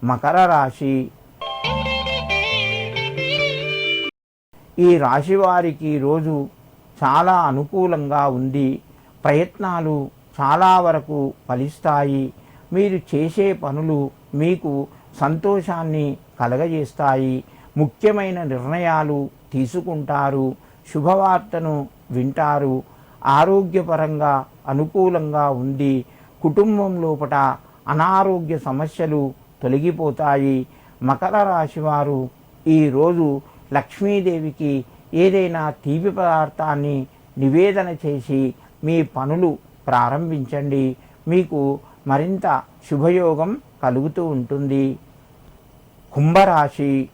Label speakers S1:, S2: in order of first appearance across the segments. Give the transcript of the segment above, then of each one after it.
S1: మకర రాశి. ఈ రాశి వారికి రోజు చాలా అనుకూలంగా ఉంది. ప్రయత్నాలు చాలా వరకు ఫలిస్తాయి. మీరు చేసే పనులు మీకు సంతోషాన్ని కలగజేస్తాయి. ముఖ్యమైన నిర్ణయాలు తీసుకుంటారు. శుభవార్తను వింటారు. ఆరోగ్యపరంగా అనుకూలంగా ఉంది. కుటుంబం లోపల అనారోగ్య సమస్యలు తొలగిపోతాయి. మకర రాశి వారు ఈరోజు లక్ష్మీదేవికి ఏదైనా తీపి పదార్థాన్ని నివేదన చేసి మీ పనులు ప్రారంభించండి. మీకు మరింత శుభయోగం కలుగుతూ ఉంటుంది. కుంభరాశి.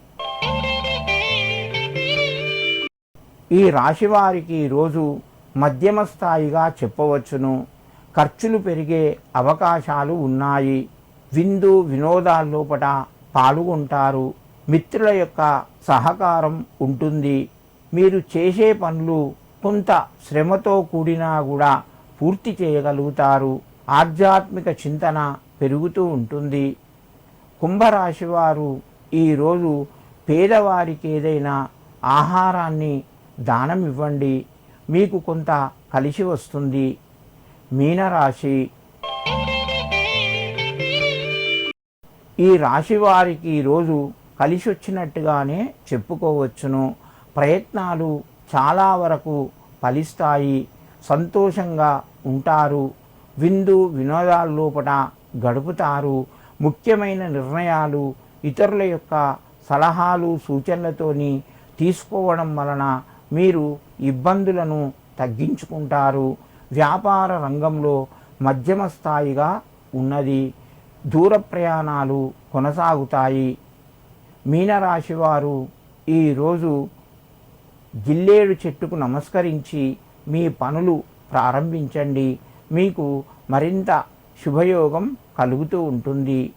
S1: ఈ రాశి వారికి రోజు మధ్యమ స్థాయిగా చెప్పవచ్చును. ఖర్చులు పెరిగే అవకాశాలు ఉన్నాయి. విందు వినోదాల లోపల పాల్గొంటారు. మిత్రుల యొక్క సహకారం ఉంటుంది. మీరు చేసే పనులు కొంత శ్రమతో కూడినా కూడా పూర్తి చేయగలుగుతారు. ఆధ్యాత్మిక చింతన పెరుగుతూ ఉంటుంది. కుంభరాశి వారు ఈరోజు పేదవారికి ఏదైనా ఆహారాన్ని దానం ఇవ్వండి. మీకు కొంత కలిసి వస్తుంది. మీనరాశి. ఈ రాశి వారికి ఈరోజు కలిసి వచ్చినట్టుగానే చెప్పుకోవచ్చును. ప్రయత్నాలు చాలా వరకు ఫలిస్తాయి. సంతోషంగా ఉంటారు. విందు వినోదాల లోపల గడుపుతారు. ముఖ్యమైన నిర్ణయాలు ఇతరుల యొక్క సలహాలు సూచనలతోని తీసుకోవడం వలన మీరు ఇబ్బందులను తగ్గించుకుంటారు. వ్యాపార రంగంలో మధ్యమ స్థాయిగా ఉన్నది. దూర ప్రయాణాలు కొనసాగుతాయి. మీనరాశి వారు ఈరోజు జిల్లేడు చెట్టుకు నమస్కరించి మీ పనులు ప్రారంభించండి. మీకు మరింత శుభయోగం కలుగుతూ ఉంటుంది.